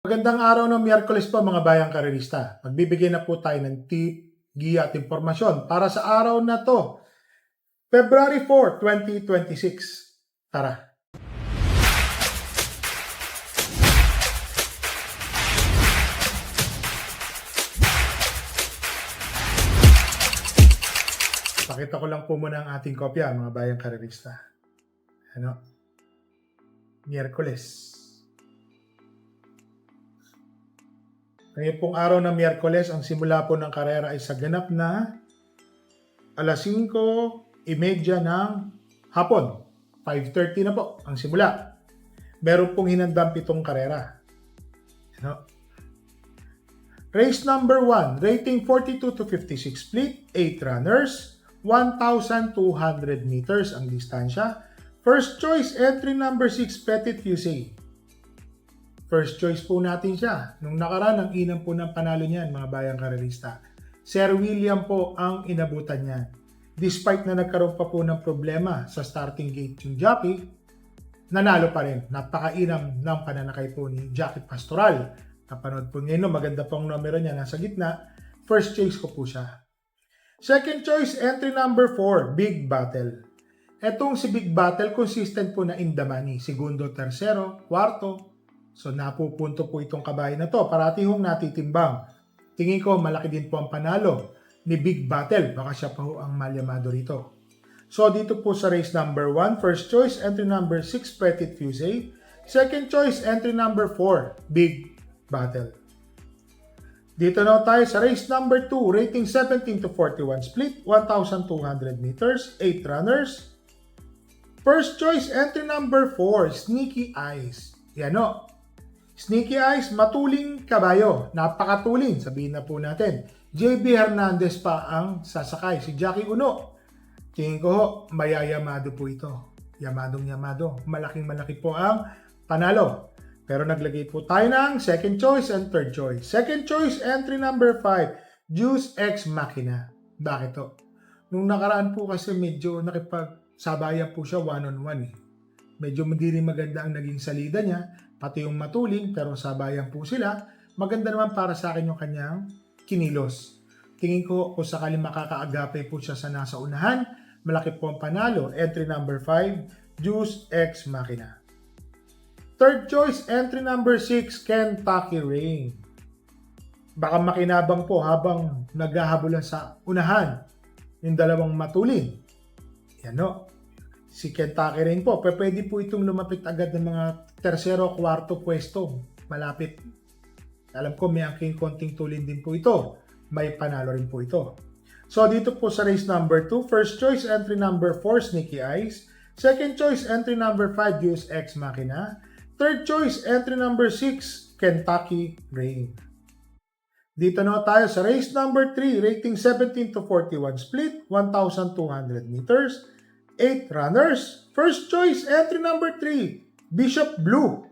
Magandang araw ng Miyerkules po mga bayang karerista. Magbibigay na po tayo ng tip, giya at impormasyon para sa araw na to, February 4, 2026. Tara! Pakita ko lang po muna ang ating kopya mga bayang karerista. Miyerkules. Ngayon pong araw ng Miyerkules, ang simula po ng karera ay sa ganap na alas 5:30 ng hapon. 5:30 na po ang simula. Meron pong hinandang 7 karera. Race number 1, rating 42 to 56 split, 8 runners, 1,200 meters ang distansya. First choice, entry number 6, Petit Fusey. First choice po natin siya. Nung nakaraan, ang inam po ng panalo niyan, mga bayang karerista. Sir William po ang inabutan niya. Despite na nagkaroon pa po ng problema sa starting gate yung jockey, nanalo pa rin. Napakainam ng pananakay po ni Jockey Pastoral. Napanood po ngayon, maganda pong numero niya, nasa gitna. First choice ko po siya. Second choice, entry number 4, Big Battle. Etong si Big Battle, consistent po na in the money. Segundo, tersero, kwarto. So napupunto po itong kabayan na to. Parati hong natitimbang. Tingin ko malaki din po ang panalo ni Big Battle. Baka siya pa ho ang malyamado rito. So dito po sa race number 1, first choice, entry number 6, Petit Fusey. Second choice, entry number 4, Big Battle. Dito na tayo sa race number 2, rating 17 to 41 split, 1,200 meters, 8 runners. First choice, entry number 4, Sneaky Eyes. Yan o. Sneaky Eyes, matuling kabayo. Napakatuling, sabihin na po natin. JB Hernandez pa ang sasakay. Si Jackie Uno. Tingin ko ho, mayayamado po ito. Yamadong yamado. Malaking malaki po ang panalo. Pero naglagay po tayo ng second choice and third choice. Second choice, entry number 5, Juice Ex Machina. Bakit to? Nung nakaraan po kasi medyo nakipagsabayan po siya one-on-one. Medyo hindi rin maganda ang naging salida niya. Pati yung matuling, pero sabayan po sila. Maganda naman para sa akin yung kanyang kinilos. Tingin ko kung sakali makakaagapay po siya sa nasa unahan, malaki po ang panalo. Entry number 5, Juice Ex Machina. Third choice, entry number 6, Kentucky Rain. Baka makinabang po habang naghahabulan sa unahan yung dalawang matuling. Yan o. Si Kentucky Rain po, pwede po itong lumapit agad ng mga tersero, kwarto pwesto. Malapit. Alam ko may angking konting tulin din po ito. May panalo rin po ito. So dito po sa race number 2, first choice, entry number 4, Sneaky Eyes. Second choice, entry number 5, Juice Ex Machina. Third choice, entry number 6, Kentucky Rain. Dito na tayo sa race number 3, rating 17 to 41 split, 1,200 meters, 8 runners. First choice, entry number 3, Bishop Blue.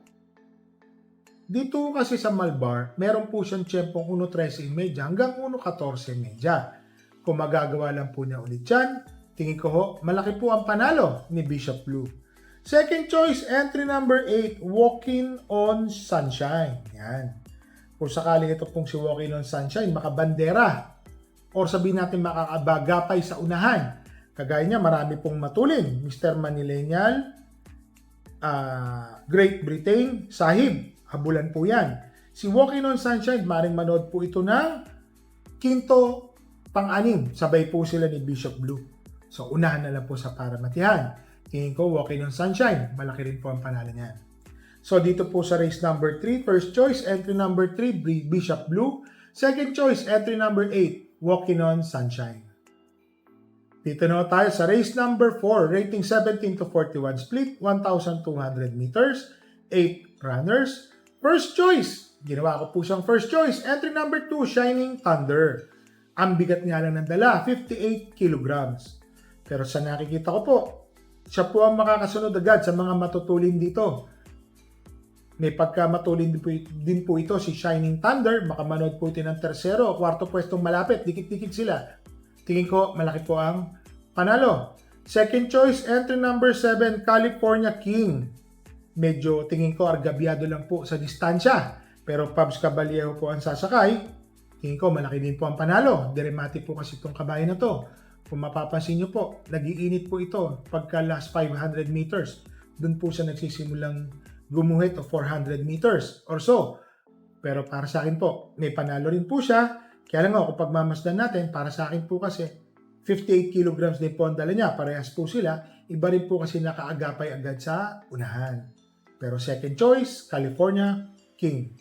Dito kasi sa Malbar, meron po siyang tiyempong 1.13.30 hanggang 1.14.30. Kung magagawa lang po niya ulit yan, tingin ko ho, malaki po ang panalo ni Bishop Blue. Second choice, entry number 8, Walking on Sunshine. Yan. Kung sakaling ito pong si Walking on Sunshine, makabandera. Or sabihin natin makakabagapay sa unahan. Kagaya niya, marami pong matulin. Mr. Manilenial, Great Britain, Sahib. Habulan po yan. Si Walking on Sunshine, maring manood po ito ng quinto pang-anim. Sabay po sila ni Bishop Blue. So, unahan na lang po sa para matihan. Tingin ko, Walking on Sunshine, malaki rin po ang panalo niyan. So, dito po sa race number 3, first choice, entry number 3, Bishop Blue. Second choice, entry number 8, Walking on Sunshine. Dito na tayo sa race number 4, rating 17 to 41 split, 1,200 meters, 8 runners. First choice, ginawa ko po siyang first choice, entry number 2, Shining Thunder. Ang bigat nga lang ng dala, 58 kilograms. Pero sa nakikita ko po, siya po ang makakasunod agad sa mga matutulin dito. May pagkamatulin din po ito si Shining Thunder. Makamanood po ito ng tersero o kwarto pwestong malapit. Dikit-dikit sila. Tingin ko malaki po ang panalo. Second choice, entry number 7, California King. Medyo tingin ko argabyado lang po sa distansya. Pero Pabs Caballero po ang sasakay. Tingin ko malaki din po ang panalo. Deremati po kasi itong kabayo na to. Kung mapapansin nyo po, nagiinit po ito pagka last 500 meters. Doon po siya nagsisimulang gumuhit o 400 meters or so. Pero para sa akin po, may panalo rin po siya. Kaya lang ako, kung pagmamasdan natin, para sa akin po kasi 58 kilograms din po ang dala niya. Parehas po sila. Iba rin po kasi nakaagapay agad sa unahan. Pero second choice, California King.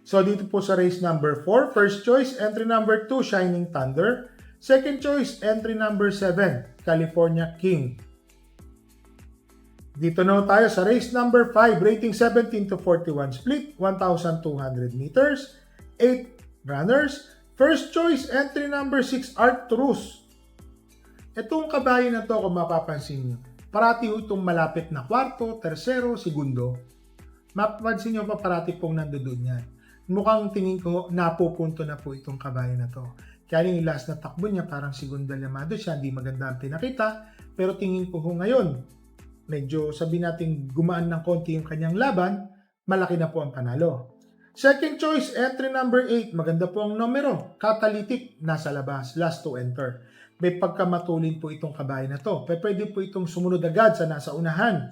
So dito po sa race number 4, first choice, entry number 2, Shining Thunder. Second choice, entry number 7, California King. Dito na tayo sa race number 5, rating 17 to 41 split, 1,200 meters, 8 runners. First choice, entry number 6, Arcturus. Itong kabayo na to, kung mapapansin nyo, parati itong malapit na kwarto, tersero, segundo. Mapapansin nyo pa parati pong nandoon yan. Mukhang tingin ko napupunto na po itong kabayo na to. Kaya yung last na takbo niya parang segunda llamado siya, hindi maganda ang pinakita. Pero tingin ko ngayon, medyo sabi natin gumaan ng konti yung kanyang laban, malaki na po ang panalo. Second choice, entry number 8, maganda po ang numero, Catalytic, nasa labas, last to enter. May pagkamatulin po itong kabayo na to. Pwede po itong sumunod agad sa nasa unahan.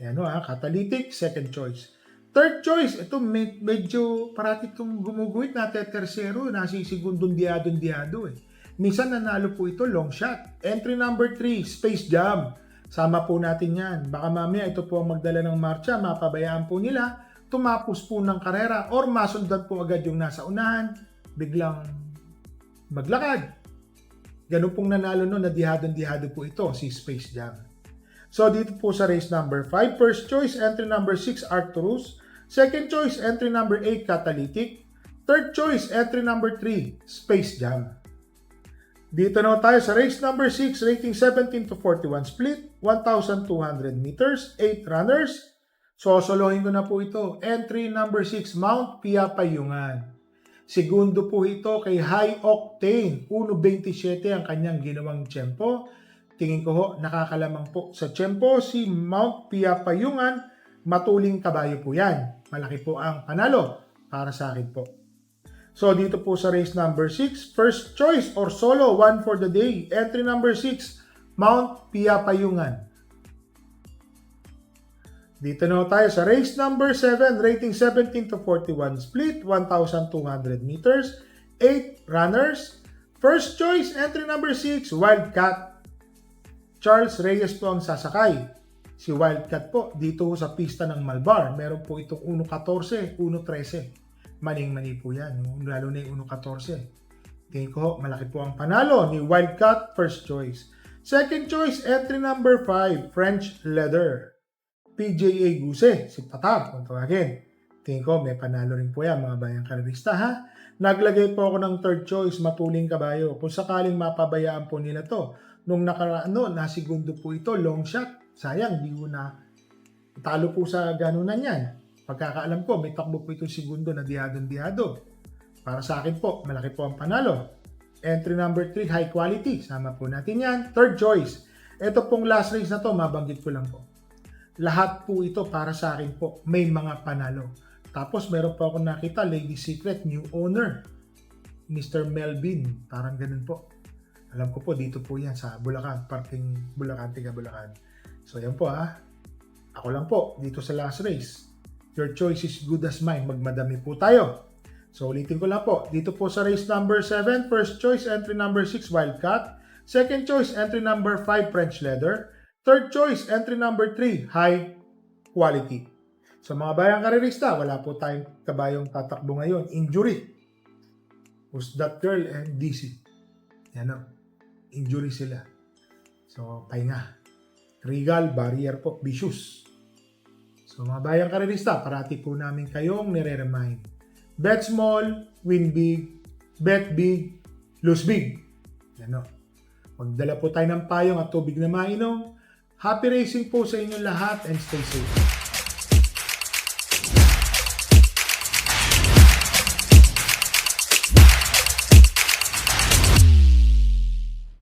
Ayan o Catalytic, second choice. Third choice, ito medyo parati itong gumuguhit na tersero, nasisigundong diado eh. Minsan nanalo po ito, long shot. Entry number 3, Space Jam. Sama po natin yan. Baka mamaya ito po ang magdala ng marcha, mapabayaan po nila, tumapos po ng karera or masundan po agad yung nasa unahan, biglang maglakad. Ganun pong nanalo no, na dihado po ito, si Space Jam. So dito po sa race number 5, first choice, entry number 6, Arcturus. Second choice, entry number 8, Catalytic. Third choice, entry number 3, Space Jam. Dito na tayo sa race number 6, rating 17 to 41 split, 1,200 meters, 8 runners. Sosolohin ko na po ito. Entry number 6, Mount Pia Payungan. Segundo po ito kay High Octane, 1.27 ang kanyang ginawang tiyempo. Tingin ko ho, nakakalamang po sa tiyempo si Mount Pia Payungan. Matuling kabayo po yan. Malaki po ang panalo para sa akin po. So dito po sa race number 6, first choice or solo, one for the day. Entry number 6, Mount Pia Payungan. Dito na tayo sa race number 7, rating 17 to 41 split, 1,200 meters, 8 runners. First choice, entry number 6, Wildcat. Charles Reyes po ang sasakay. Si Wildcat po, dito sa pista ng Malbar, meron po itong 1.14, 1.13. Maning-mani po yan, lalo na yung 1.14. Tingin ko, malaki po ang panalo ni Wildcat, first choice. Second choice, entry number 5, French Leather. PJA Guse, si Patar, kung tawagin. Tingin ko, may panalo rin po yan, mga bayang karerista ha. Naglagay po ako ng third choice, Matuling Kabayo. Kung sakaling mapabayaan po nila to, nung nakaraan, nasigundo po ito, long shot. Sayang, di ko na talo po sa ganunan yan. Pagkakaalam ko, may takbo po itong segundo na dihado. Para sa akin po, malaki po ang panalo. Entry number 3, High Quality. Sama po natin yan. Third choice. Ito pong last race na to, mabanggit ko lang po. Lahat po ito para sa akin po, may mga panalo. Tapos meron po ako nakita, Lady Secret, new owner. Mr. Melvin. Parang ganun po. Alam ko po, dito po yan sa Bulacan. Parking Bulacan, Tiga Bulacan. So yan po ha. Ako lang po dito sa last race. Your choice is good as mine. Magmadami po tayo. So ulitin ko lang po. Dito po sa race number 7, first choice, entry number 6, Wildcat. Second choice, entry number 5, French Leather. Third choice, entry number 3, High Quality. So mga bayang karerista, wala po tayong kabayong tatakbo ngayon. Injury. Who's that girl? And DC. Yan o. Injury sila. So pahinga. Regal, Barrier po, Vicious. So mga bayang karerista, parati po namin kayong nire-remind. Bet small, win big, bet big, lose big. Yan o. Magdala po tayo ng payong at tubig na mainom. Happy racing po sa inyong lahat and stay safe.